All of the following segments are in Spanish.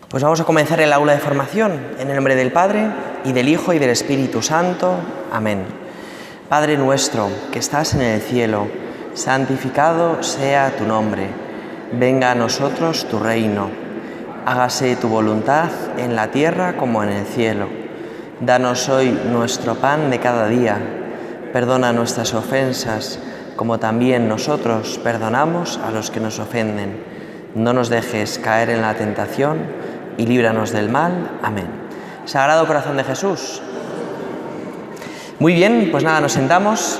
Pues vamos a comenzar el aula de formación en el nombre del Padre, y del Hijo, y del Espíritu Santo. Amén. Padre nuestro, que estás en el cielo, santificado sea tu nombre. Venga a nosotros tu reino. Hágase tu voluntad en la tierra como en el cielo. Danos hoy nuestro pan de cada día. Perdona nuestras ofensas, como también nosotros perdonamos a los que nos ofenden. No nos dejes caer en la tentación y líbranos del mal. Amén. Sagrado Corazón de Jesús. Muy bien, pues nada, nos sentamos.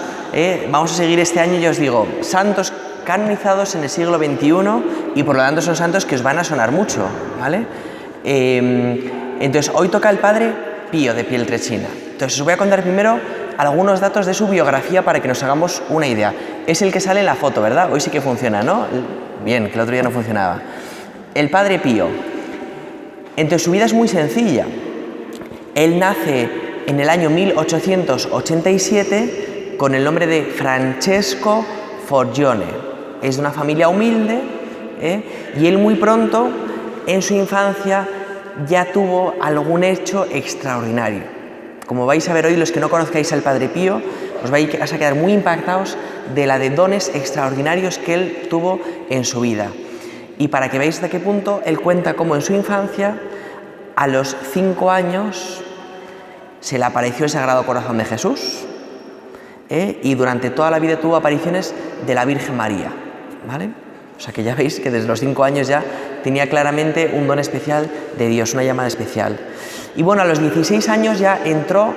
Vamos a seguir este año, ya os digo, santos canonizados en el siglo XXI, y por lo tanto son santos que os van a sonar mucho, ¿vale? Entonces, hoy toca el Padre Pío de Pietrelcina. Entonces, os voy a contar primero algunos datos de su biografía para que nos hagamos una idea. Es el que sale en la foto, ¿verdad? Hoy sí que funciona, ¿no? Bien, que el otro día no funcionaba. El Padre Pío. Entonces, su vida es muy sencilla. Él nace en el año 1887 con el nombre de Francesco Forgione. Es de una familia humilde, y él muy pronto, en su infancia, ya tuvo algún hecho extraordinario. Como vais a ver hoy, los que no conozcáis al Padre Pío, os vais a quedar muy impactados de la de dones extraordinarios que él tuvo en su vida. Y para que veáis hasta qué punto, él cuenta cómo en su infancia, a los 5 años, se le apareció el Sagrado Corazón de Jesús, y durante toda la vida tuvo apariciones de la Virgen María, ¿vale? O sea que ya veis que desde los 5 años ya tenía claramente un don especial de Dios, una llamada especial. Y bueno, a los 16 años ya entró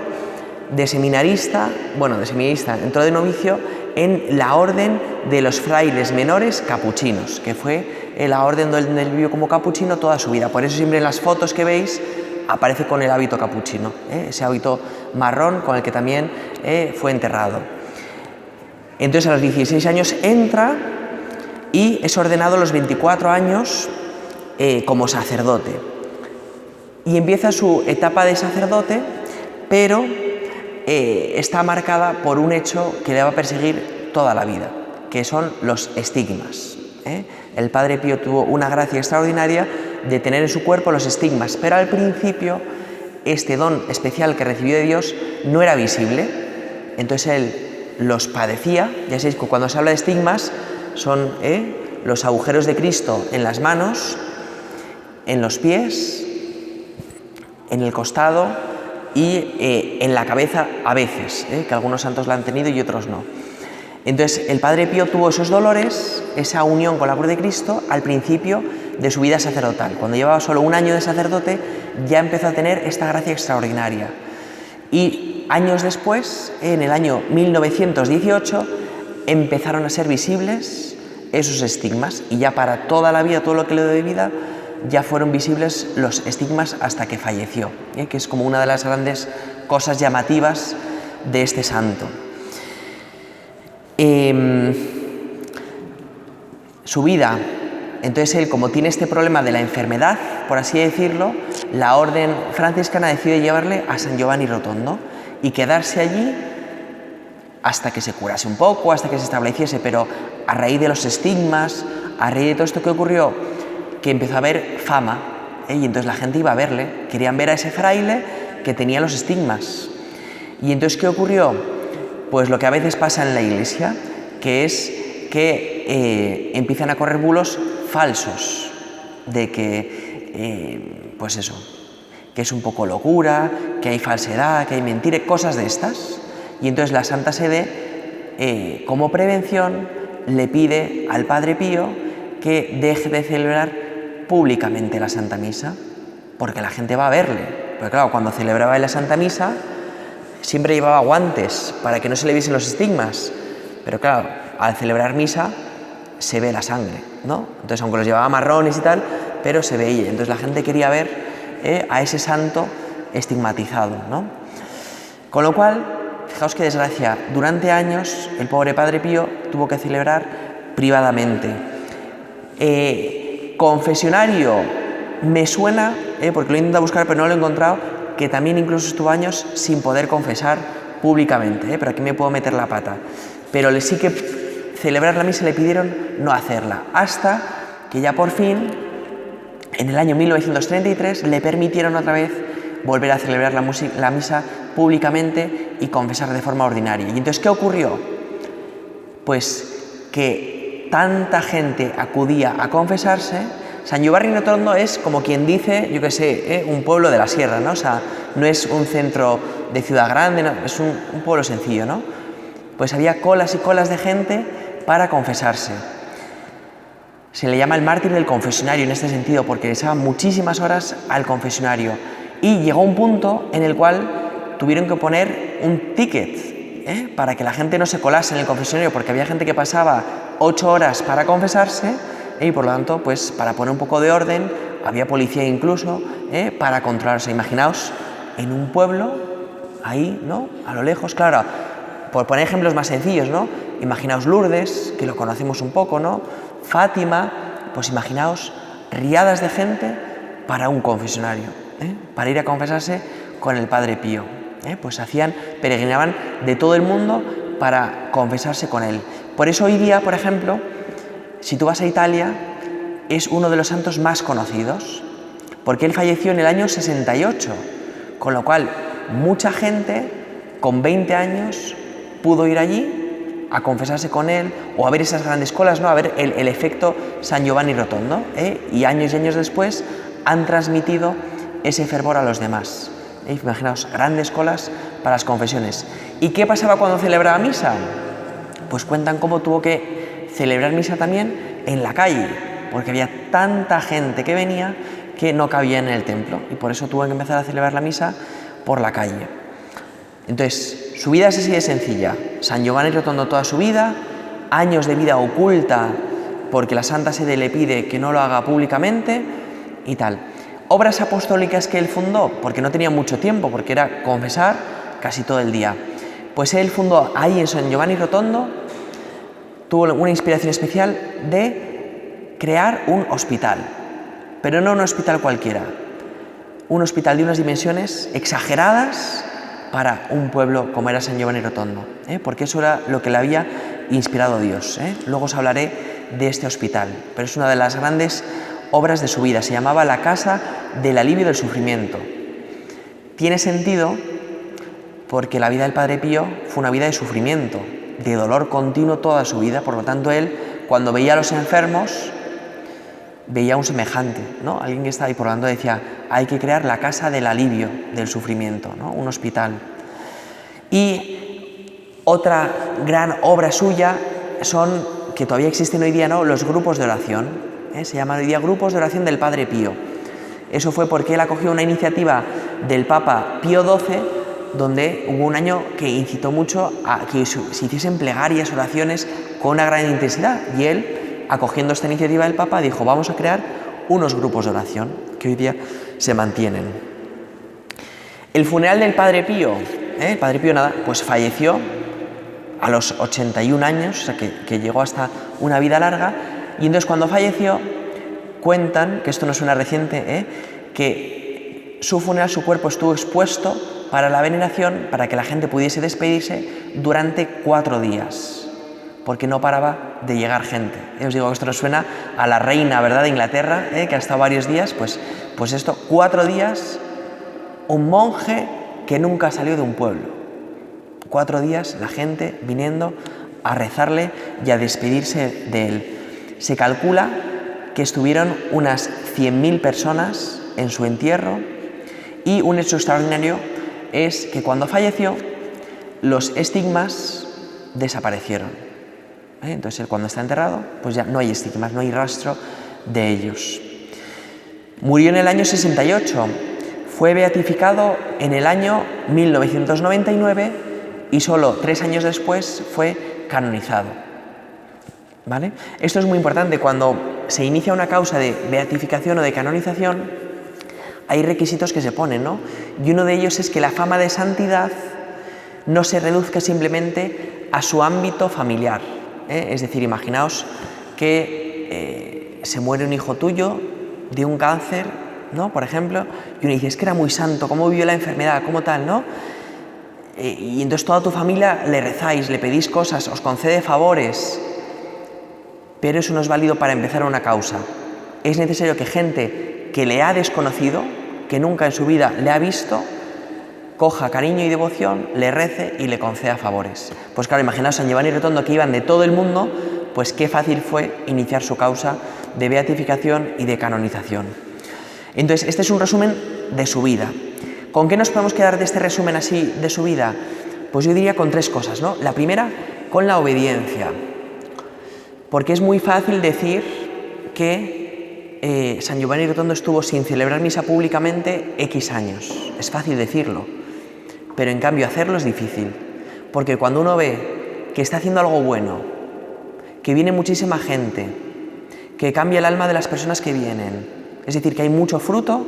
de seminarista, entró de novicio en la orden de los frailes menores capuchinos, que fue la orden donde él vivió como capuchino toda su vida. Por eso siempre en las fotos que veis aparece con el hábito capuchino, ese hábito marrón con el que también fue enterrado. Entonces, a los 16 años entra y es ordenado a los 24 años como sacerdote. Y empieza su etapa de sacerdote, pero está marcada por un hecho que le va a perseguir toda la vida, que son los estigmas. El Padre Pío tuvo una gracia extraordinaria de tener en su cuerpo los estigmas, pero al principio este don especial que recibió de Dios no era visible, entonces él los padecía. Ya sabéis que cuando se habla de estigmas son los agujeros de Cristo en las manos, en los pies, en el costado y en la cabeza a veces, que algunos santos la han tenido y otros no. Entonces, el Padre Pío tuvo esos dolores, esa unión con la cruz de Cristo al principio de su vida sacerdotal. Cuando llevaba solo un año de sacerdote, ya empezó a tener esta gracia extraordinaria. Y años después, en el año 1918, empezaron a ser visibles esos estigmas. Y ya para toda la vida, todo lo que le dio de vida, ya fueron visibles los estigmas hasta que falleció, que es como una de las grandes cosas llamativas de este santo. Su vida, entonces él, como tiene este problema de la enfermedad, por así decirlo, la orden franciscana decide llevarle a San Giovanni Rotondo y quedarse allí hasta que se curase un poco, hasta que se estableciese. Pero a raíz de los estigmas, a raíz de todo esto que ocurrió, que empezó a haber fama, y entonces la gente iba a verle, querían ver a ese fraile que tenía los estigmas. Y entonces, ¿qué ocurrió? Pues lo que a veces pasa en la Iglesia, que es que empiezan a correr bulos falsos de que, pues eso, que es un poco locura, que hay falsedad, que hay mentira, cosas de estas. Y entonces la Santa Sede, como prevención, le pide al Padre Pío que deje de celebrar públicamente la Santa Misa, porque la gente va a verle. Porque claro, cuando celebraba la Santa Misa, siempre llevaba guantes para que no se le viesen los estigmas, pero claro, al celebrar misa se ve la sangre, ¿no? Entonces, aunque los llevaba marrones y tal, pero se veía. Entonces la gente quería ver a ese santo estigmatizado, ¿no? Con lo cual, fijaos qué desgracia, durante años el pobre Padre Pío tuvo que celebrar privadamente. Confesionario me suena, porque lo he intentado buscar pero no lo he encontrado, que también incluso estuvo años sin poder confesar públicamente, pero aquí me puedo meter la pata. Pero sí que celebrar la misa le pidieron no hacerla, hasta que ya por fin en el año 1933 le permitieron otra vez volver a celebrar la misa públicamente y confesar de forma ordinaria. ¿Y entonces qué ocurrió? Pues que tanta gente acudía a confesarse. San Giovanni Rotondo es como quien dice, yo qué sé, un pueblo de la sierra, ¿no? O sea, no es un centro de ciudad grande, no, es un pueblo sencillo, ¿no? Pues había colas y colas de gente para confesarse. Se le llama el mártir del confesionario en este sentido, porque le echaban muchísimas horas al confesionario. Y llegó un punto en el cual tuvieron que poner un ticket para que la gente no se colase en el confesionario, porque había gente que pasaba 8 horas para confesarse y por lo tanto, pues para poner un poco de orden, había policía incluso para controlarse. Imaginaos en un pueblo, ahí, ¿no? A lo lejos, claro, por poner ejemplos más sencillos, ¿no? Imaginaos Lourdes, que lo conocemos un poco, ¿no? Fátima, pues imaginaos riadas de gente para un confesionario, para ir a confesarse con el Padre Pío. Pues peregrinaban de todo el mundo para confesarse con él. Por eso hoy día, por ejemplo, si tú vas a Italia, es uno de los santos más conocidos, porque él falleció en el año 68, con lo cual mucha gente con 20 años pudo ir allí a confesarse con él o a ver esas grandes colas, ¿no? A ver el efecto San Giovanni Rotondo, y años después han transmitido ese fervor a los demás. Imaginaos, grandes colas para las confesiones. ¿Y qué pasaba cuando celebraba misa? Pues cuentan cómo tuvo que celebrar misa también en la calle, porque había tanta gente que venía que no cabía en el templo y por eso tuvo que empezar a celebrar la misa por la calle. Entonces, su vida es así de sencilla. San Giovanni Rotondo toda su vida, años de vida oculta porque la Santa Sede le pide que no lo haga públicamente y tal. Obras apostólicas que él fundó, porque no tenía mucho tiempo, porque era confesar casi todo el día. Pues él fundó ahí en San Giovanni Rotondo, tuvo una inspiración especial de crear un hospital, pero no un hospital cualquiera, un hospital de unas dimensiones exageradas para un pueblo como era San Giovanni Rotondo, porque eso era lo que le había inspirado Dios. Luego os hablaré de este hospital, pero es una de las grandes obras de su vida. Se llamaba la Casa del Alivio del Sufrimiento. Tiene sentido porque la vida del Padre Pío fue una vida de sufrimiento, de dolor continuo toda su vida. Por lo tanto, él, cuando veía a los enfermos, veía a un semejante, ¿no? Alguien que estaba ahí, por lo tanto decía, hay que crear la Casa del Alivio del Sufrimiento, ¿no? Un hospital. Y otra gran obra suya son, que todavía existen hoy día, ¿no?, los grupos de oración. Se llaman hoy día grupos de oración del Padre Pío. Eso fue porque él acogió una iniciativa del Papa Pío XII, donde hubo un año que incitó mucho a que se hiciesen plegarias, oraciones con una gran intensidad. Y él, acogiendo esta iniciativa del Papa, dijo, vamos a crear unos grupos de oración que hoy día se mantienen. El funeral del Padre Pío, el Padre Pío pues falleció a los 81 años, o sea que llegó hasta una vida larga. Y entonces cuando falleció, cuentan, que esto no suena reciente, que su funeral, su cuerpo estuvo expuesto para la veneración, para que la gente pudiese despedirse durante 4 días, porque no paraba de llegar gente. Os digo que esto nos suena a la reina, ¿verdad?, de Inglaterra, que ha estado varios días, pues esto, 4 días, un monje que nunca salió de un pueblo. 4 días la gente viniendo a rezarle y a despedirse de él. Se calcula que estuvieron unas 100.000 personas en su entierro y un hecho extraordinario es que cuando falleció los estigmas desaparecieron. Entonces él, cuando está enterrado, pues ya no hay estigmas, no hay rastro de ellos. Murió en el año 68, fue beatificado en el año 1999 y solo 3 años después fue canonizado. ¿Vale? Esto es muy importante. Cuando se inicia una causa de beatificación o de canonización, hay requisitos que se ponen, ¿no? Y uno de ellos es que la fama de santidad no se reduzca simplemente a su ámbito familiar. Es decir, imaginaos que se muere un hijo tuyo de un cáncer, ¿no?, por ejemplo, y uno dice, es que era muy santo, cómo vivió la enfermedad, cómo tal, ¿no? Y entonces toda tu familia le rezáis, le pedís cosas, os concede favores, pero eso no es válido para empezar una causa. Es necesario que gente que le ha desconocido, que nunca en su vida le ha visto, coja cariño y devoción, le rece y le conceda favores. Pues claro, imaginaos San Giovanni Rotondo, que iban de todo el mundo, pues qué fácil fue iniciar su causa de beatificación y de canonización. Entonces, este es un resumen de su vida. ¿Con qué nos podemos quedar de este resumen así de su vida? Pues yo diría con 3 cosas, ¿no? La primera, con la obediencia. Porque es muy fácil decir que San Giovanni Rotondo estuvo sin celebrar misa públicamente X años. Es fácil decirlo, pero en cambio hacerlo es difícil. Porque cuando uno ve que está haciendo algo bueno, que viene muchísima gente, que cambia el alma de las personas que vienen, es decir, que hay mucho fruto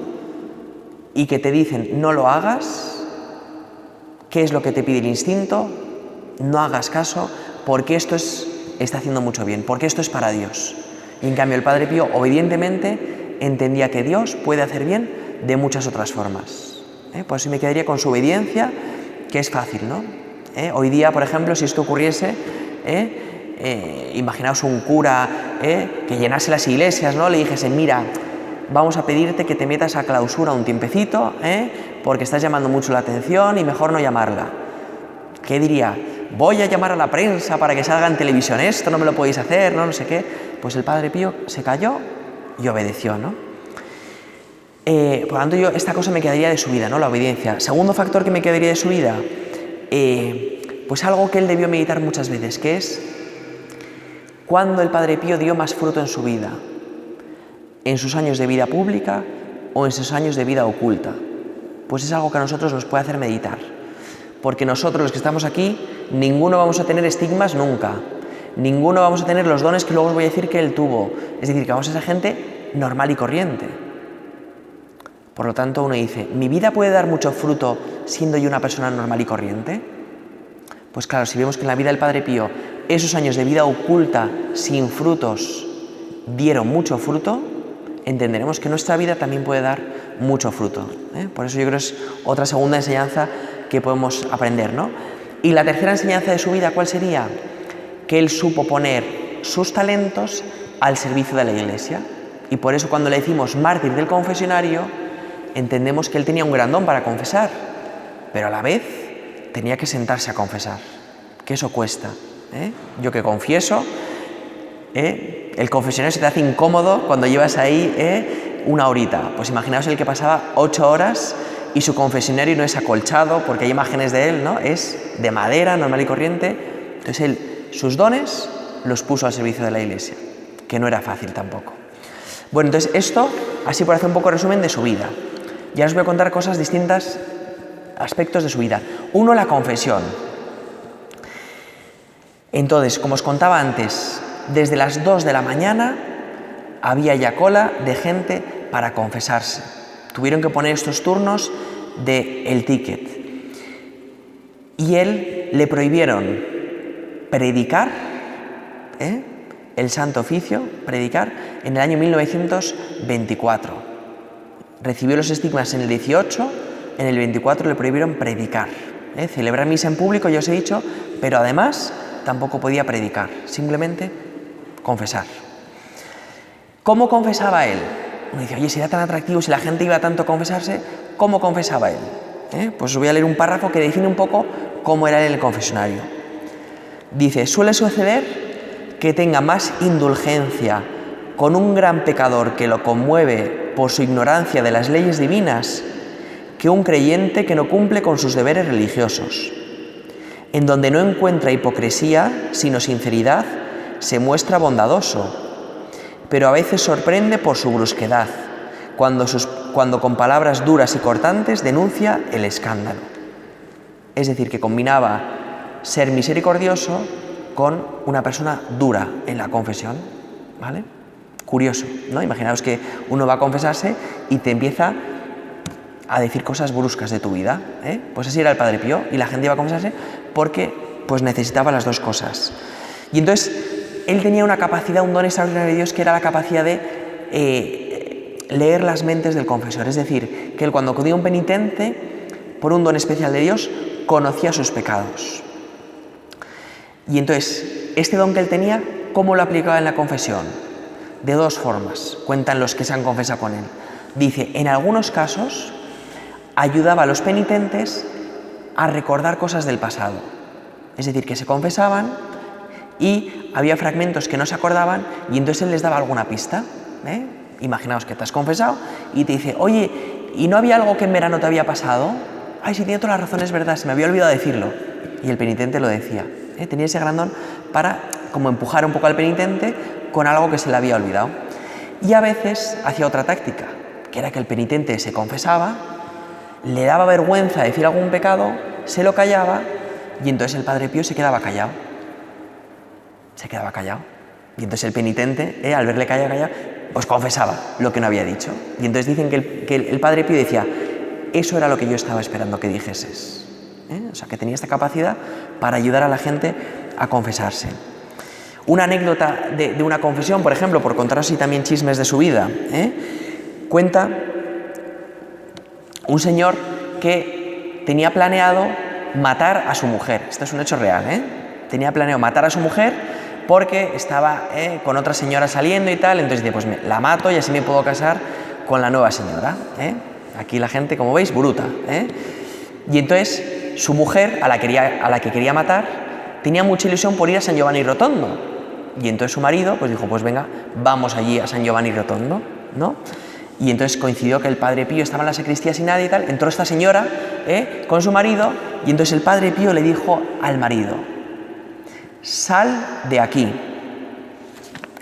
y que te dicen no lo hagas, ¿qué es lo que te pide el instinto? No hagas caso, porque esto está haciendo mucho bien, porque esto es para Dios. Y en cambio el Padre Pío obedientemente entendía que Dios puede hacer bien de muchas otras formas. Por eso me quedaría con su obediencia, que es fácil, ¿no? Hoy día, por ejemplo, si esto ocurriese, imaginaos un cura que llenase las iglesias, ¿no? Le dijese, mira, vamos a pedirte que te metas a clausura un tiempecito, porque estás llamando mucho la atención y mejor no llamarla. ¿Qué diría? Voy a llamar a la prensa para que salga en televisión esto, no me lo podéis hacer, no sé qué. Pues el Padre Pío se calló y obedeció, ¿no? Por lo tanto, yo esta cosa me quedaría de su vida, ¿no? La obediencia. Segundo factor que me quedaría de su vida, pues algo que él debió meditar muchas veces, que es cuándo el Padre Pío dio más fruto en su vida, en sus años de vida pública o en sus años de vida oculta. Pues es algo que a nosotros nos puede hacer meditar. Porque nosotros, los que estamos aquí, ninguno vamos a tener estigmas nunca. Ninguno vamos a tener los dones que luego os voy a decir que él tuvo. Es decir, que vamos a ser gente normal y corriente. Por lo tanto, uno dice, ¿mi vida puede dar mucho fruto siendo yo una persona normal y corriente? Pues claro, si vemos que en la vida del Padre Pío esos años de vida oculta, sin frutos, dieron mucho fruto, entenderemos que nuestra vida también puede dar mucho fruto. Por eso yo creo que es otra segunda enseñanza que podemos aprender, ¿no? Y la tercera enseñanza de su vida, ¿cuál sería? Que él supo poner sus talentos al servicio de la Iglesia. Y por eso cuando le decimos mártir del confesionario, entendemos que él tenía un gran don para confesar, pero a la vez tenía que sentarse a confesar, que eso cuesta. Yo que confieso, el confesionario se te hace incómodo cuando llevas ahí una horita. Pues imaginaos el que pasaba 8 horas y su confesionario no es acolchado, porque hay imágenes de él, ¿no? Es de madera, normal y corriente. Entonces él, sus dones, los puso al servicio de la Iglesia, que no era fácil tampoco. Bueno, entonces esto, así por hacer un poco resumen de su vida. Ya os voy a contar cosas distintas, aspectos de su vida. Uno, la confesión. Entonces, como os contaba antes, desde las 2 de la mañana había ya cola de gente para confesarse. Tuvieron que poner estos turnos del ticket. Y él le prohibieron predicar, el Santo Oficio, predicar, en el año 1924. Recibió los estigmas en el 18, en el 24 le prohibieron predicar. Celebrar misa en público, ya os he dicho, pero además tampoco podía predicar, simplemente confesar. ¿Cómo confesaba él? Uno dice, oye, si era tan atractivo, si la gente iba tanto a confesarse, ¿cómo confesaba él? Pues os voy a leer un párrafo que define un poco cómo era él en el confesionario. Dice, suele suceder que tenga más indulgencia con un gran pecador que lo conmueve por su ignorancia de las leyes divinas que un creyente que no cumple con sus deberes religiosos. En donde no encuentra hipocresía, sino sinceridad, se muestra bondadoso, pero a veces sorprende por su brusquedad, cuando con palabras duras y cortantes denuncia el escándalo. Es decir, que combinaba ser misericordioso con una persona dura en la confesión, ¿vale? Curioso, ¿no? Imaginaos que uno va a confesarse y te empieza a decir cosas bruscas de tu vida, Pues así era el Padre Pío, y la gente iba a confesarse porque pues necesitaba las dos cosas. Y entonces él tenía una capacidad, un don extraordinario de Dios, que era la capacidad de leer las mentes del confesor. Es decir, que él cuando acudía a un penitente, por un don especial de Dios, conocía sus pecados. Y entonces, este don que él tenía, ¿cómo lo aplicaba en la confesión? De dos formas, cuentan los que se han confesado con él. Dice, en algunos casos ayudaba a los penitentes a recordar cosas del pasado. Es decir, que se confesaban y había fragmentos que no se acordaban y entonces él les daba alguna pista. Imaginaos que te has confesado y te dice, oye, ¿y no había algo que en verano te había pasado? Ay, sí, tiene toda la razón, es verdad, se me había olvidado decirlo. Y el penitente lo decía. Tenía ese gran don para como empujar un poco al penitente con algo que se le había olvidado. Y a veces hacía otra táctica, que era que el penitente se confesaba, le daba vergüenza decir algún pecado, se lo callaba y entonces el Padre Pío se quedaba callado. Se quedaba callado. Y entonces el penitente, al verle callado, pues confesaba lo que no había dicho. Y entonces dicen que el Padre Pío decía, eso era lo que yo estaba esperando que dijeses. O sea, que tenía esta capacidad para ayudar a la gente a confesarse. Una anécdota de una confesión, por ejemplo, por contaros así también chismes de su vida, cuenta un señor que tenía planeado matar a su mujer. Esto es un hecho real, Tenía planeado matar a su mujer porque estaba con otra señora saliendo y tal, entonces dice, pues la mato y así me puedo casar con la nueva señora. Aquí la gente, como veis, bruta. Y entonces su mujer, a la que quería matar, tenía mucha ilusión por ir a San Giovanni Rotondo. Y entonces su marido pues dijo, pues venga, vamos allí a San Giovanni Rotondo, ¿no? Y entonces coincidió que el Padre Pío estaba en la sacristía sin nadie y tal, entró esta señora con su marido y entonces el Padre Pío le dijo al marido, sal de aquí,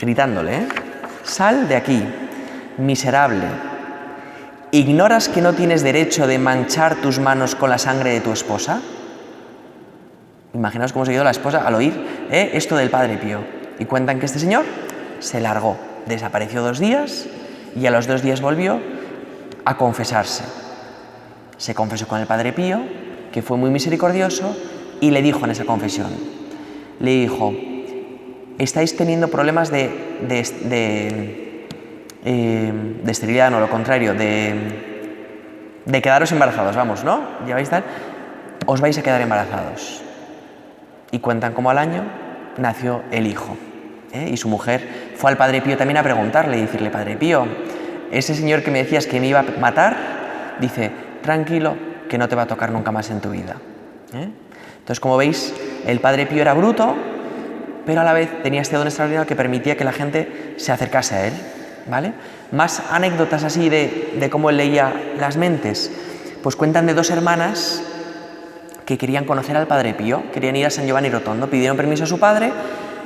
gritándole, sal de aquí, miserable, ¿ignoras que no tienes derecho de manchar tus manos con la sangre de tu esposa? Imaginaos cómo se quedó la esposa al oír esto del Padre Pío. Y cuentan que este señor se largó, desapareció 2 días y a los 2 días volvió a confesarse. Se confesó con el Padre Pío, que fue muy misericordioso, y le dijo en esa confesión, le dijo, estáis teniendo problemas de esterilidad, no, lo contrario, de quedaros embarazados, vamos, ¿no? Lleváis tal, os vais a quedar embarazados. Y cuentan cómo al año nació el hijo. Y su mujer fue al Padre Pío también a preguntarle y decirle, Padre Pío, ese señor que me decías que me iba a matar, dice, tranquilo, que no te va a tocar nunca más en tu vida. Entonces, como veis, el Padre Pío era bruto, pero a la vez tenía este don extraordinario que permitía que la gente se acercase a él, ¿vale? Más anécdotas así de cómo él leía las mentes, pues cuentan de 2 hermanas que querían conocer al Padre Pío, querían ir a San Giovanni Rotondo, pidieron permiso a su padre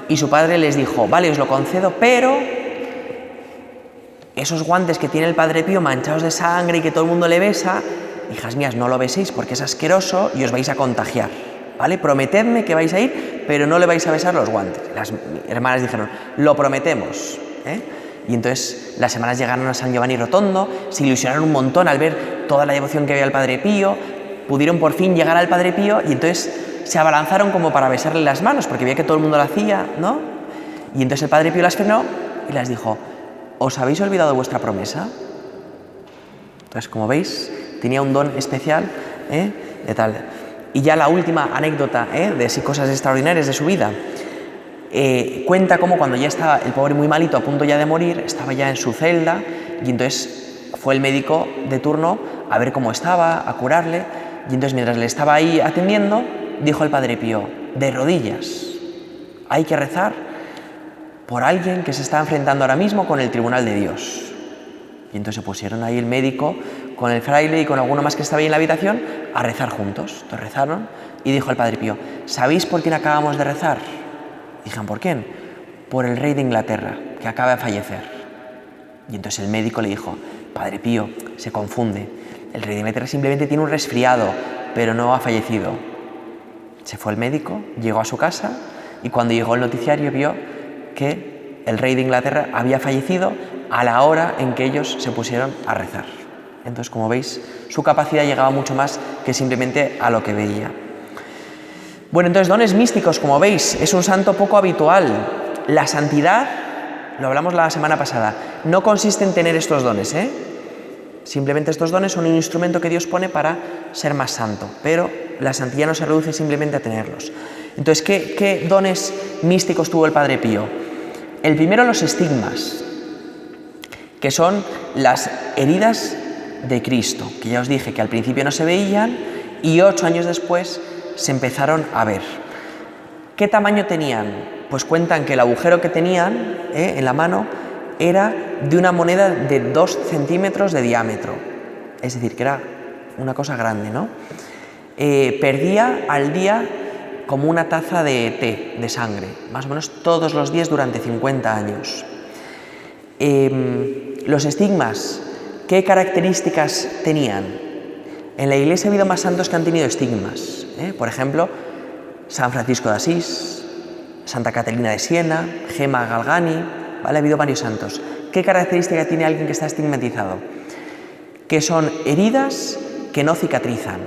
y su padre les dijo, vale, os lo concedo, pero esos guantes que tiene el Padre Pío manchados de sangre y que todo el mundo le besa, hijas mías, no lo beséis porque es asqueroso y os vais a contagiar, ¿vale? Prometedme que vais a ir, pero no le vais a besar los guantes. Las hermanas dijeron, lo prometemos, Y entonces las hermanas llegaron a San Giovanni Rotondo, se ilusionaron un montón al ver toda la devoción que había al Padre Pío, pudieron por fin llegar al Padre Pío y entonces se abalanzaron como para besarle las manos, porque veía que todo el mundo lo hacía, ¿no? Y entonces el Padre Pío las frenó y les dijo, ¿os habéis olvidado de vuestra promesa? Entonces, como veis, tenía un don especial, de tal. Y ya la última anécdota, de así cosas extraordinarias de su vida, cuenta cómo cuando ya estaba el pobre muy malito, a punto ya de morir, estaba ya en su celda y entonces fue el médico de turno a ver cómo estaba, a curarle, y entonces mientras le estaba ahí atendiendo, dijo el Padre Pío, de rodillas, hay que rezar por alguien que se está enfrentando ahora mismo con el tribunal de Dios. Y entonces se pusieron ahí el médico con el fraile y con alguno más que estaba ahí en la habitación a rezar juntos. Entonces rezaron y dijo el Padre Pío, ¿sabéis por quién acabamos de rezar? Dijeron, ¿por quién? Por el rey de Inglaterra, que acaba de fallecer. Y entonces el médico le dijo, Padre Pío, se confunde, el rey de Inglaterra simplemente tiene un resfriado, pero no ha fallecido. Se fue el médico, llegó a su casa y cuando llegó el noticiario vio que el rey de Inglaterra había fallecido a la hora en que ellos se pusieron a rezar. Entonces, como veis, su capacidad llegaba mucho más que simplemente a lo que veía. Bueno, entonces, dones místicos, como veis, es un santo poco habitual. La santidad, lo hablamos la semana pasada, no consiste en tener estos dones, Simplemente estos dones son un instrumento que Dios pone para ser más santo, pero la santidad no se reduce simplemente a tenerlos. Entonces, ¿qué dones místicos tuvo el Padre Pío? El primero, los estigmas. que son las heridas de Cristo, que ya os dije que al principio no se veían y 8 años después se empezaron a ver. ¿Qué tamaño tenían? Pues cuentan que el agujero que tenían en la mano era de una moneda de 2 centímetros de diámetro, es decir, que era una cosa grande, ¿no? Perdía al día como una taza de té, de sangre, más o menos todos los días durante 50 años. Los estigmas, ¿qué características tenían? En la Iglesia ha habido más santos que han tenido estigmas, por ejemplo, San Francisco de Asís, Santa Catalina de Siena, Gemma Galgani, ¿vale? Ha habido varios santos. ¿Qué característica tiene alguien que está estigmatizado? Que son heridas que no cicatrizan.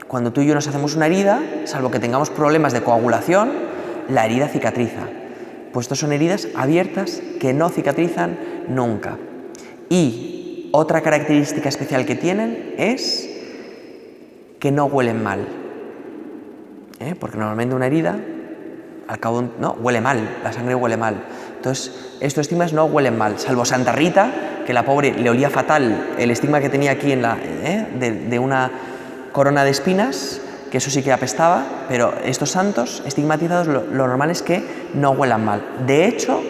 Cuando tú y yo nos hacemos una herida, salvo que tengamos problemas de coagulación, la herida cicatriza. Pues estos son heridas abiertas que no cicatrizan nunca. Y otra característica especial que tienen es que no huelen mal. Porque normalmente una herida, al cabo no, huele mal, la sangre huele mal. Entonces, estos estigmas no huelen mal, salvo Santa Rita, que la pobre le olía fatal el estigma que tenía aquí de una corona de espinas, que eso sí que apestaba, pero estos santos estigmatizados lo normal es que no huelan mal. De hecho,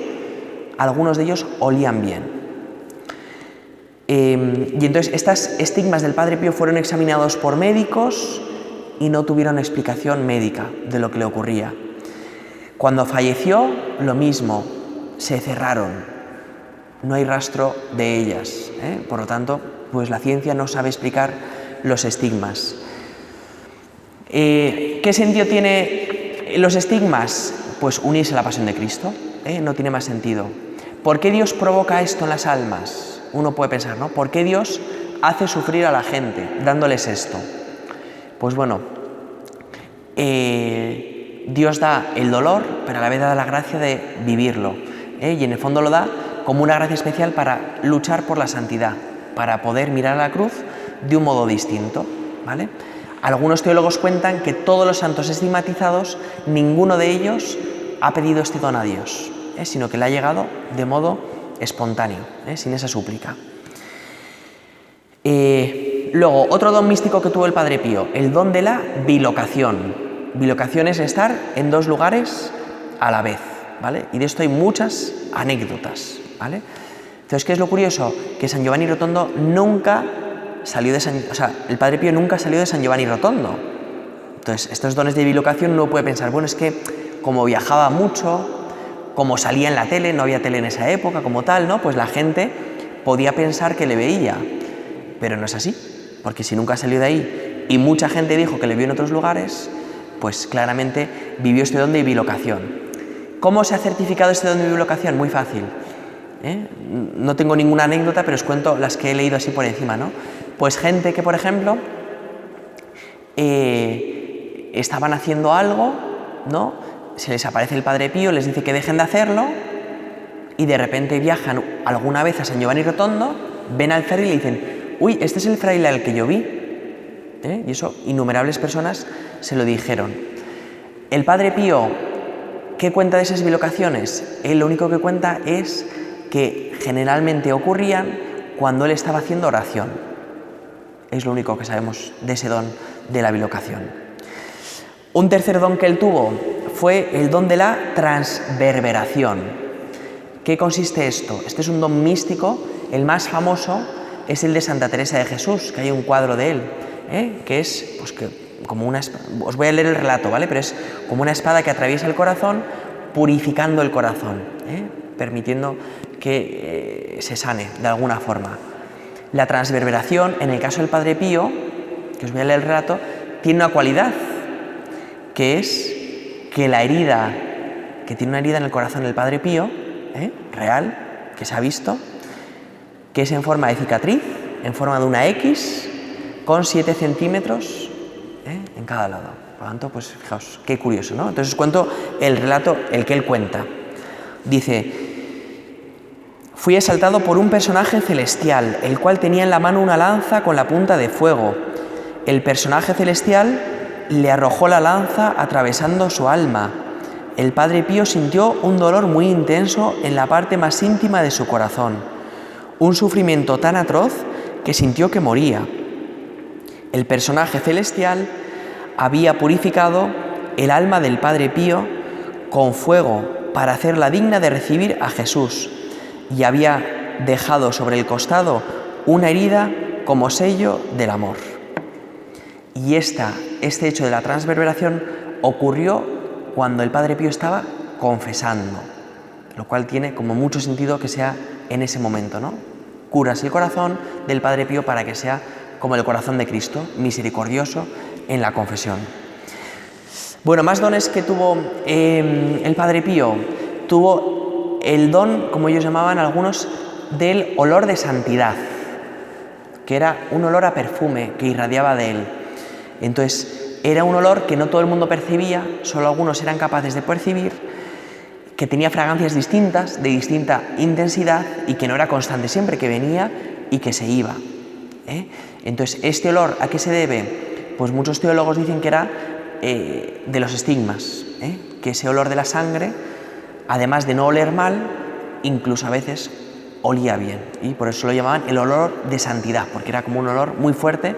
algunos de ellos olían bien. Y entonces estas estigmas del Padre Pío fueron examinados por médicos y no tuvieron explicación médica de lo que le ocurría. Cuando falleció, lo mismo, se cerraron, no hay rastro de ellas, por lo tanto, pues la ciencia no sabe explicar los estigmas. ¿Qué sentido tiene los estigmas? Pues unirse a la pasión de Cristo, no tiene más sentido. ¿Por qué Dios provoca esto en las almas? Uno puede pensar, ¿no? ¿Por qué Dios hace sufrir a la gente dándoles esto? Pues bueno, Dios da el dolor, pero a la vez da la gracia de vivirlo, y en el fondo lo da como una gracia especial para luchar por la santidad, para poder mirar a la cruz de un modo distinto, ¿vale? Algunos teólogos cuentan que todos los santos estigmatizados, ninguno de ellos ha pedido este don a Dios, sino que le ha llegado de modo espontáneo, sin esa súplica. Luego, otro don místico que tuvo el Padre Pío, el don de la bilocación. Bilocación es estar en 2 lugares a la vez, ¿vale? Y de esto hay muchas anécdotas, ¿vale? Entonces, ¿qué es lo curioso? Que San Giovanni Rotondo nunca salió de el Padre Pío nunca salió de San Giovanni Rotondo. Entonces, estos dones de bilocación uno puede pensar, bueno, es que como viajaba mucho, como salía en la tele, no había tele en esa época como tal, ¿no? Pues la gente podía pensar que le veía, pero no es así, porque si nunca salió de ahí y mucha gente dijo que le vio en otros lugares, pues claramente vivió este don de bilocación. ¿Cómo se ha certificado este don de bilocación? Muy fácil. No tengo ninguna anécdota, pero os cuento las que he leído así por encima, ¿no? Pues gente que, por ejemplo, estaban haciendo algo, ¿no? Se les aparece el Padre Pío, les dice que dejen de hacerlo y de repente viajan alguna vez a San Giovanni Rotondo, ven al fraile y le dicen, uy, este es el fraile al que yo vi. Y eso innumerables personas se lo dijeron. El Padre Pío, ¿qué cuenta de esas bilocaciones? Él lo único que cuenta es que generalmente ocurrían cuando él estaba haciendo oración. Es lo único que sabemos de ese don de la bilocación. Un tercer don que él tuvo fue el don de la transverberación. ¿Qué consiste esto? Este es un don místico, el más famoso es el de Santa Teresa de Jesús, que hay un cuadro de él, que es pues, como una espada. Os voy a leer el relato, ¿vale? Pero es como una espada que atraviesa el corazón, purificando el corazón, permitiendo que se sane de alguna forma. La transverberación, en el caso del Padre Pío, que os voy a leer el relato, tiene una cualidad, que es que la herida, que tiene una herida en el corazón del Padre Pío, real, que se ha visto, que es en forma de cicatriz, en forma de una X, con 7 centímetros en cada lado. Por lo tanto, pues fijaos, qué curioso, ¿no? Entonces os cuento el relato, el que él cuenta. Dice, fui asaltado por un personaje celestial, el cual tenía en la mano una lanza con la punta de fuego. El personaje celestial le arrojó la lanza atravesando su alma. El Padre Pío sintió un dolor muy intenso en la parte más íntima de su corazón. un sufrimiento tan atroz que sintió que moría. El personaje celestial había purificado el alma del Padre Pío con fuego para hacerla digna de recibir a Jesús y había dejado sobre el costado una herida como sello del amor. Y este hecho de la transverberación ocurrió cuando el Padre Pío estaba confesando, lo cual tiene como mucho sentido que sea en ese momento, ¿no? Curas el corazón del Padre Pío para que sea como el corazón de Cristo, misericordioso en la confesión. Bueno, más dones que tuvo el Padre Pío. Tuvo el don, como ellos llamaban algunos, del olor de santidad, que era un olor a perfume que irradiaba de él. Entonces, era un olor que no todo el mundo percibía, solo algunos eran capaces de percibir, que tenía fragancias distintas, de distinta intensidad y que no era constante siempre, que venía y que se iba. Entonces, ¿este olor a qué se debe? Pues muchos teólogos dicen que era de los estigmas, que ese olor de la sangre, además de no oler mal, incluso a veces olía bien, y por eso lo llamaban el olor de santidad, porque era como un olor muy fuerte,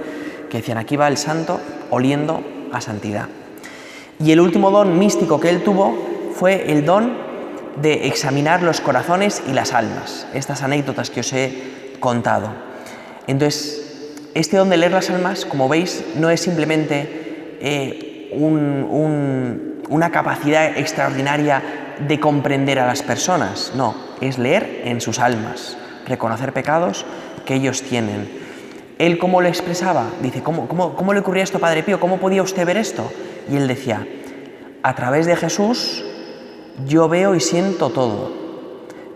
que decían, aquí va el santo oliendo a santidad. Y el último don místico que él tuvo fue el don de examinar los corazones y las almas, estas anécdotas que os he contado. Entonces, este don de leer las almas, como veis, no es simplemente una capacidad extraordinaria de comprender a las personas, no, es leer en sus almas, reconocer pecados que ellos tienen. Él, ¿cómo lo expresaba? Dice, ¿cómo le ocurría esto, Padre Pío? ¿Cómo podía usted ver esto? Y él decía, a través de Jesús yo veo y siento todo.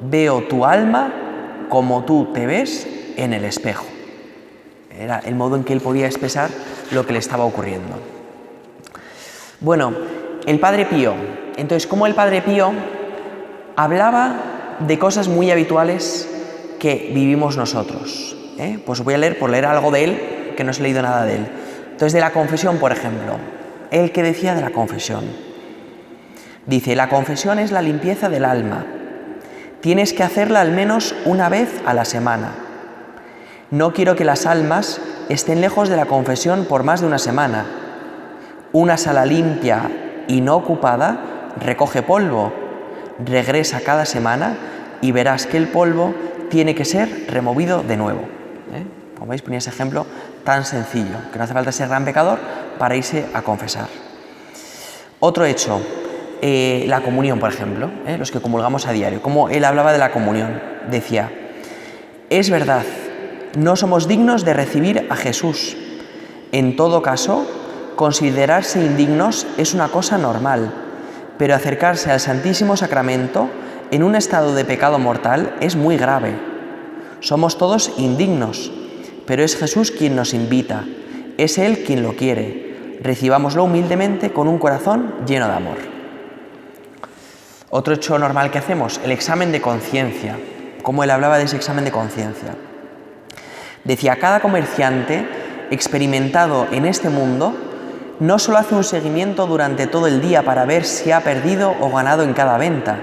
Veo tu alma como tú te ves en el espejo. Era el modo en que él podía expresar lo que le estaba ocurriendo. Bueno, el Padre Pío. Entonces, ¿cómo el Padre Pío hablaba de cosas muy habituales que vivimos nosotros? Pues voy a leer, por leer algo de él, que no os he leído nada de él. Entonces, de la confesión, por ejemplo. Él que decía de la confesión. Dice, la confesión es la limpieza del alma. Tienes que hacerla al menos una vez a la semana. No quiero que las almas estén lejos de la confesión por más de una semana. Una sala limpia y no ocupada recoge polvo. Regresa cada semana y verás que el polvo tiene que ser removido de nuevo. Como veis, ponía ese ejemplo tan sencillo, que no hace falta ser gran pecador para irse a confesar. Otro hecho, la comunión, por ejemplo, los que comulgamos a diario. Como él hablaba de la comunión, decía, es verdad, no somos dignos de recibir a Jesús. En todo caso, considerarse indignos es una cosa normal, pero acercarse al Santísimo Sacramento en un estado de pecado mortal es muy grave. Somos todos indignos, pero es Jesús quien nos invita, es Él quien lo quiere. Recibámoslo humildemente con un corazón lleno de amor. Otro hecho normal que hacemos, el examen de conciencia. Como él hablaba de ese examen de conciencia. Decía, cada comerciante experimentado en este mundo no solo hace un seguimiento durante todo el día para ver si ha perdido o ganado en cada venta,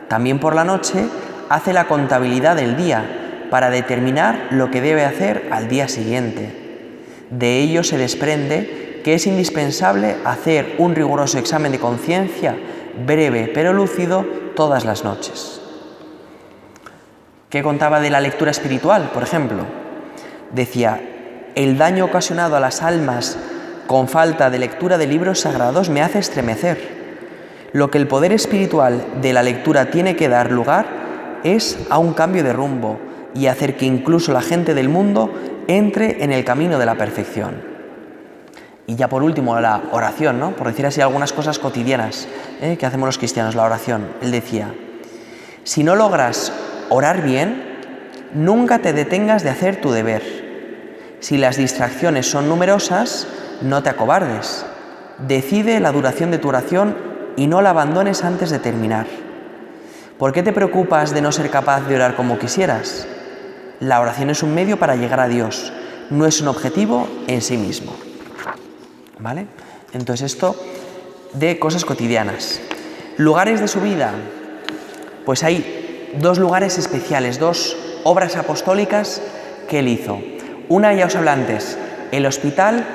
también por la noche hace la contabilidad del día para determinar lo que debe hacer al día siguiente. De ello se desprende que es indispensable hacer un riguroso examen de conciencia, breve pero lúcido, todas las noches. ¿Qué contaba de la lectura espiritual, por ejemplo? Decía, el daño ocasionado a las almas con falta de lectura de libros sagrados me hace estremecer. Lo que el poder espiritual de la lectura tiene que dar lugar es a un cambio de rumbo y hacer que incluso la gente del mundo entre en el camino de la perfección. Y ya por último, la oración, ¿no? Por decir así algunas cosas cotidianas que hacemos los cristianos, la oración. Él decía, si no logras orar bien, nunca te detengas de hacer tu deber. Si las distracciones son numerosas, no te acobardes. Decide la duración de tu oración y no la abandones antes de terminar. ¿Por qué te preocupas de no ser capaz de orar como quisieras? La oración es un medio para llegar a Dios, no es un objetivo en sí mismo. ¿Vale? Entonces esto de cosas cotidianas. Lugares de su vida. Pues hay dos lugares especiales, dos obras apostólicas que él hizo. Una, ya os hablé antes, el hospital,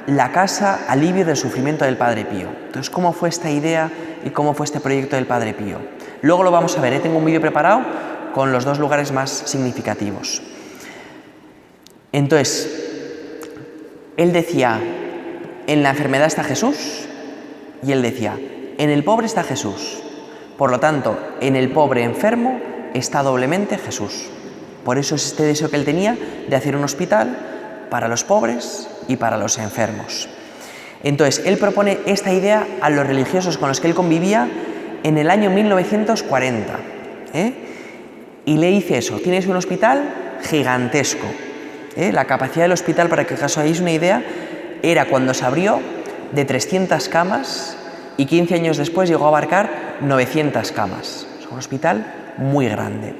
la casa alivio del sufrimiento del Padre Pío. Entonces, ¿cómo fue esta idea y cómo fue este proyecto del Padre Pío? Luego lo vamos a ver, tengo un vídeo preparado con los dos lugares más significativos. Entonces, él decía, en la enfermedad está Jesús, y él decía, en el pobre está Jesús. Por lo tanto, en el pobre enfermo está doblemente Jesús. Por eso es este deseo que él tenía de hacer un hospital para los pobres y para los enfermos. Entonces, él propone esta idea a los religiosos con los que él convivía en el año 1940. Y le dice eso, tienes un hospital gigantesco. La capacidad del hospital, para que os hagáis una idea, era cuando se abrió de 300 camas y 15 años después llegó a abarcar 900 camas. Es un hospital muy grande.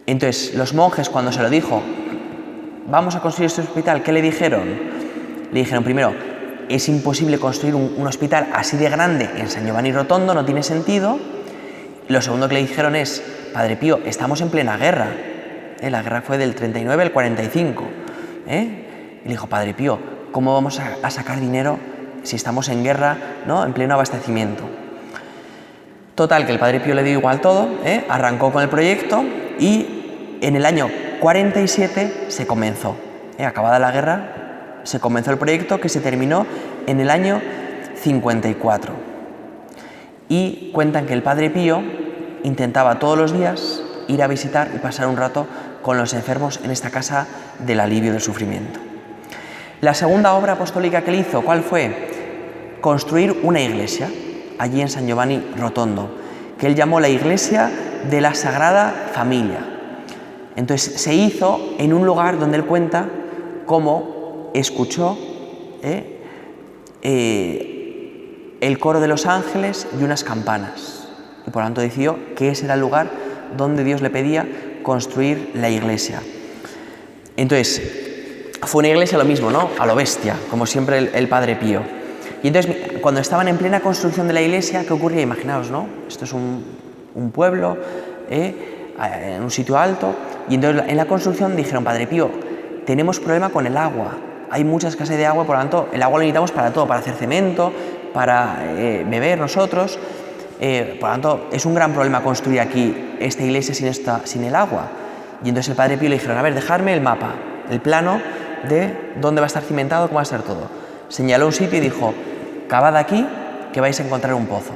Entonces, los monjes, cuando se lo dijo, vamos a construir este hospital, ¿qué le dijeron? Le dijeron, primero, es imposible construir un hospital así de grande en San Giovanni Rotondo, no tiene sentido. Lo segundo que le dijeron es, Padre Pío, estamos en plena guerra. La guerra fue del 39 al 45. Y le dijo, Padre Pío, ¿cómo vamos a sacar dinero si estamos en guerra, ¿no?, en pleno abastecimiento? Total, que el Padre Pío le dio igual todo, arrancó con el proyecto y en el año 47 se comenzó. Acabada la guerra, se comenzó el proyecto, que se terminó en el año 54. Y cuentan que el Padre Pío intentaba todos los días ir a visitar y pasar un rato con los enfermos en esta casa del alivio del sufrimiento. La segunda obra apostólica que él hizo, ¿cuál fue? Construir una iglesia allí en San Giovanni Rotondo, que él llamó la Iglesia de la Sagrada Familia. Entonces se hizo en un lugar donde él cuenta cómo escuchó el coro de los ángeles y unas campanas, y por lo tanto decidió que ese era el lugar donde Dios le pedía construir la iglesia. Entonces, fue una iglesia lo mismo, ¿no?, a lo bestia, como siempre el Padre Pío. Y entonces, cuando estaban en plena construcción de la iglesia, ¿qué ocurría? Imaginaos, ¿no? Esto es un pueblo, en un sitio alto, y entonces en la construcción dijeron, Padre Pío, tenemos problema con el agua, hay mucha escasez de agua, por lo tanto, el agua lo necesitamos para todo, para hacer cemento, para beber nosotros. Por lo tanto, es un gran problema construir aquí esta iglesia sin el agua. Y entonces el Padre Pío le dijeron, a ver, dejadme el mapa, el plano de dónde va a estar cimentado, cómo va a ser todo. Señaló un sitio y dijo, cavad aquí que vais a encontrar un pozo.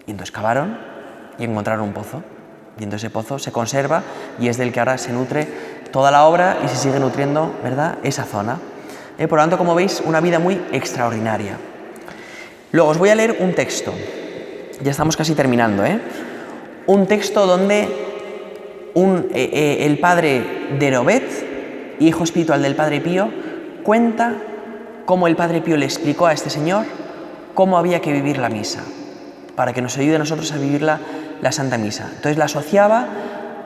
Y entonces cavaron y encontraron un pozo. Y entonces ese pozo se conserva y es del que ahora se nutre toda la obra y se sigue nutriendo, ¿verdad?, esa zona. Por lo tanto, como veis, una vida muy extraordinaria. Luego os voy a leer un texto. Ya estamos casi terminando, un texto donde el padre Derobet, hijo espiritual del Padre Pío, cuenta cómo el Padre Pío le explicó a este señor cómo había que vivir la misa, para que nos ayude a nosotros a vivir la Santa Misa. Entonces la asociaba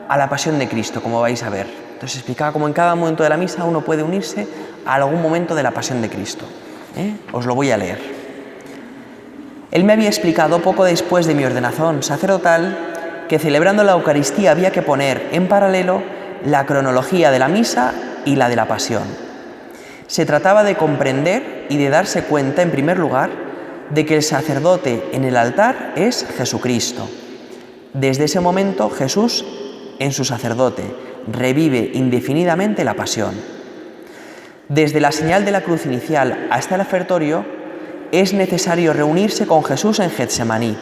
a la pasión de Cristo, como vais a ver. Entonces explicaba cómo en cada momento de la misa uno puede unirse a algún momento de la pasión de Cristo. Os lo voy a leer. Él me había explicado poco después de mi ordenación sacerdotal que celebrando la Eucaristía había que poner en paralelo la cronología de la misa y la de la pasión. Se trataba de comprender y de darse cuenta, en primer lugar, de que el sacerdote en el altar es Jesucristo. Desde ese momento, Jesús, en su sacerdote, revive indefinidamente la pasión. Desde la señal de la cruz inicial hasta el ofertorio, es necesario reunirse con Jesús en Getsemaní.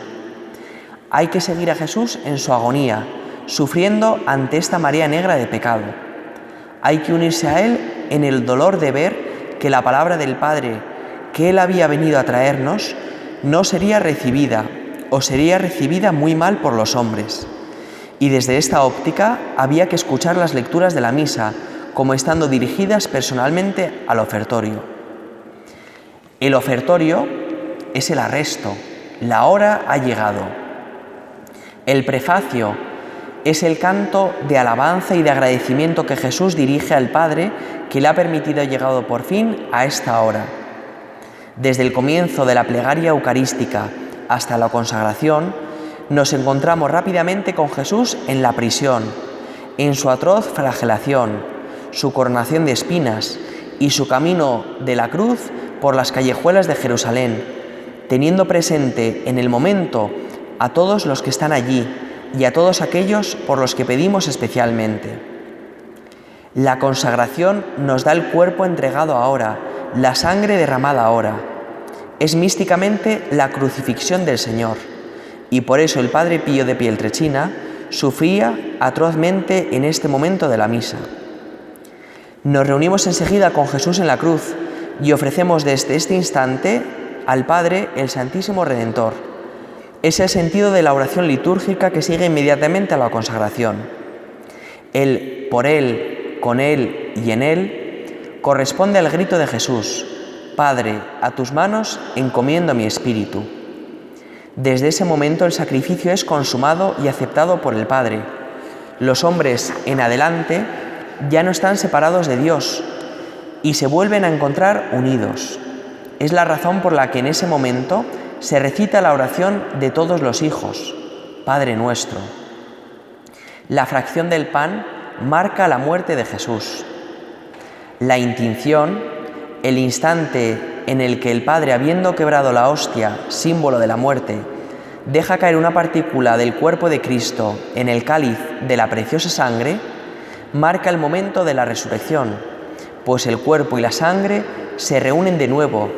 Hay que seguir a Jesús en su agonía, sufriendo ante esta marea negra de pecado. Hay que unirse a Él en el dolor de ver que la palabra del Padre que Él había venido a traernos no sería recibida o sería recibida muy mal por los hombres. Y desde esta óptica había que escuchar las lecturas de la misa como estando dirigidas personalmente al ofertorio. El ofertorio es el arresto, la hora ha llegado. El prefacio es el canto de alabanza y de agradecimiento que Jesús dirige al Padre que le ha permitido llegar por fin a esta hora. Desde el comienzo de la plegaria eucarística hasta la consagración, nos encontramos rápidamente con Jesús en la prisión, en su atroz flagelación, su coronación de espinas y su camino de la cruz por las callejuelas de Jerusalén, teniendo presente en el momento a todos los que están allí y a todos aquellos por los que pedimos especialmente. La consagración nos da el cuerpo entregado ahora, la sangre derramada ahora. Es místicamente la crucifixión del Señor, y por eso el Padre Pío de Pietrelcina sufría atrozmente en este momento de la misa. Nos reunimos enseguida con Jesús en la cruz y ofrecemos desde este instante al Padre el Santísimo Redentor. Es el sentido de la oración litúrgica que sigue inmediatamente a la consagración. El por Él, con Él y en Él corresponde al grito de Jesús: Padre, a tus manos encomiendo mi espíritu. Desde ese momento el sacrificio es consumado y aceptado por el Padre. Los hombres en adelante ya no están separados de Dios y se vuelven a encontrar unidos. Es la razón por la que en ese momento se recita la oración de todos los hijos, Padre nuestro. La fracción del pan marca la muerte de Jesús. La intinción, el instante en el que el Padre, habiendo quebrado la hostia, símbolo de la muerte, deja caer una partícula del cuerpo de Cristo en el cáliz de la preciosa sangre, marca el momento de la resurrección, pues el cuerpo y la sangre se reúnen de nuevo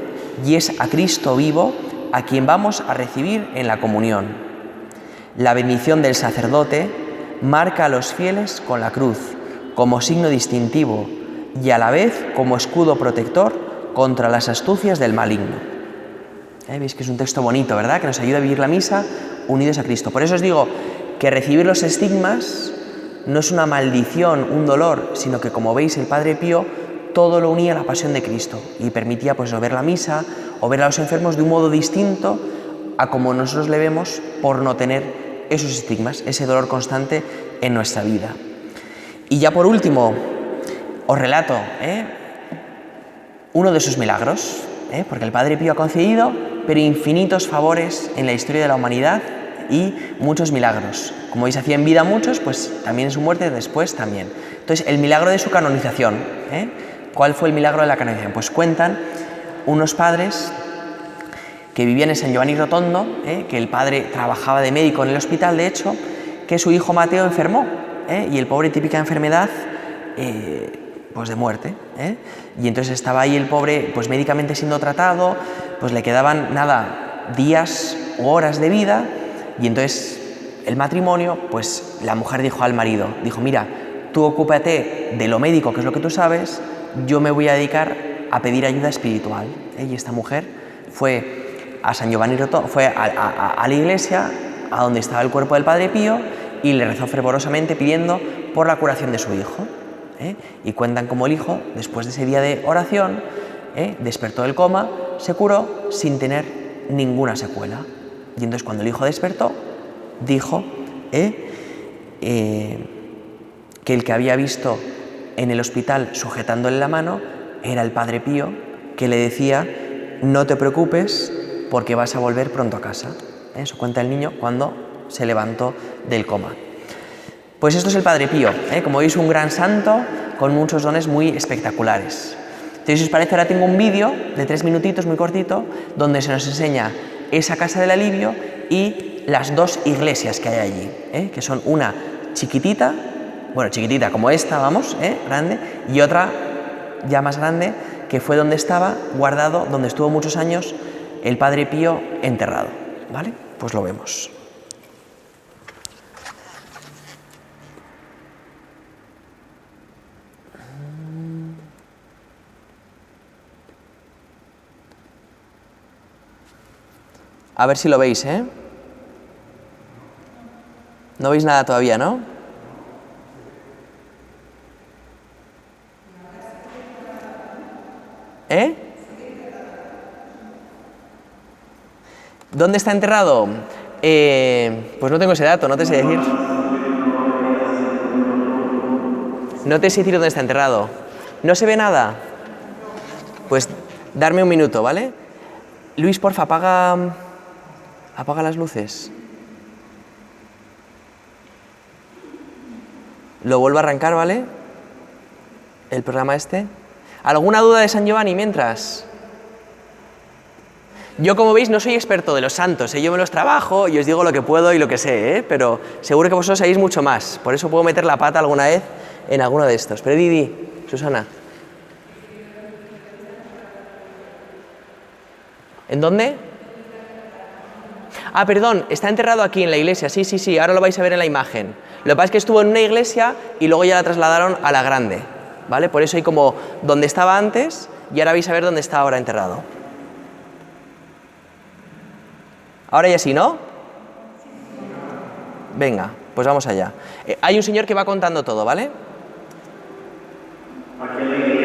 y es a Cristo vivo a quien vamos a recibir en la comunión. La bendición del sacerdote marca a los fieles con la cruz como signo distintivo y a la vez como escudo protector contra las astucias del maligno. Veis que es un texto bonito, ¿verdad? Que nos ayuda a vivir la misa unidos a Cristo. Por eso os digo que recibir los estigmas no es una maldición, un dolor, sino que, como veis, el Padre Pío todo lo unía a la pasión de Cristo y permitía pues ver la misa o ver a los enfermos de un modo distinto a como nosotros le vemos por no tener esos estigmas, ese dolor constante en nuestra vida. Y ya por último, os relato uno de sus milagros, porque el Padre Pío ha concedido pero infinitos favores en la historia de la humanidad y muchos milagros. Como veis, hacía en vida muchos, pues también en su muerte después también. Entonces, el milagro de su canonización. ¿Cuál fue el milagro de la canonización? Pues cuentan unos padres que vivían en San Giovanni Rotondo, que el padre trabajaba de médico en el hospital, de hecho, que su hijo Mateo enfermó, y el pobre, típica enfermedad, pues de muerte, y entonces estaba ahí el pobre pues médicamente siendo tratado, pues le quedaban nada, días u horas de vida, y entonces el matrimonio, pues la mujer dijo al marido, dijo: mira, tú ocúpate de lo médico, que es lo que tú sabes, yo me voy a dedicar a pedir ayuda espiritual. Y esta mujer fue a San Giovanni Rotondo, fue a la iglesia, a donde estaba el cuerpo del Padre Pío, y le rezó fervorosamente pidiendo por la curación de su hijo. Y cuentan cómo el hijo, después de ese día de oración, despertó del coma, se curó sin tener ninguna secuela. Y entonces, cuando el hijo despertó, dijo que el que había visto en el hospital sujetándole la mano era el Padre Pío, que le decía: no te preocupes porque vas a volver pronto a casa. Eso cuenta el niño cuando se levantó del coma. Pues esto es el Padre Pío, como veis, un gran santo con muchos dones muy espectaculares. Entonces, si os parece, ahora tengo un vídeo de 3 minutitos muy cortito donde se nos enseña esa casa del alivio y las 2 iglesias que hay allí, que son una chiquitita, bueno, chiquitita como esta, vamos, grande, y otra ya más grande, que fue donde estaba guardado, donde estuvo muchos años el Padre Pío enterrado, ¿vale? Pues lo vemos. A ver si lo veis, No veis nada todavía, ¿no? ¿Dónde está enterrado? Pues no tengo ese dato, no te sé decir. No te sé decir dónde está enterrado. ¿No se ve nada? Pues darme un minuto, ¿vale? Luis, porfa, apaga las luces. Lo vuelvo a arrancar, ¿vale? El programa este. ¿Alguna duda de San Giovanni mientras? Yo, como veis, no soy experto de los santos, ¿eh? Yo me los trabajo y os digo lo que puedo y lo que sé, ¿eh? Pero seguro que vosotros sabéis mucho más. Por eso puedo meter la pata alguna vez en alguno de estos. Pero Didi, Susana. ¿En dónde? Ah, perdón, está enterrado aquí en la iglesia. Sí, sí, sí, ahora lo vais a ver en la imagen. Lo que pasa es que estuvo en una iglesia y luego ya la trasladaron a la grande, ¿vale? Por eso hay como donde estaba antes y ahora vais a ver dónde está ahora enterrado. Ahora ya sí, ¿no? Venga, pues vamos allá. Hay un señor que va contando todo, ¿vale? Aquí en la iglesia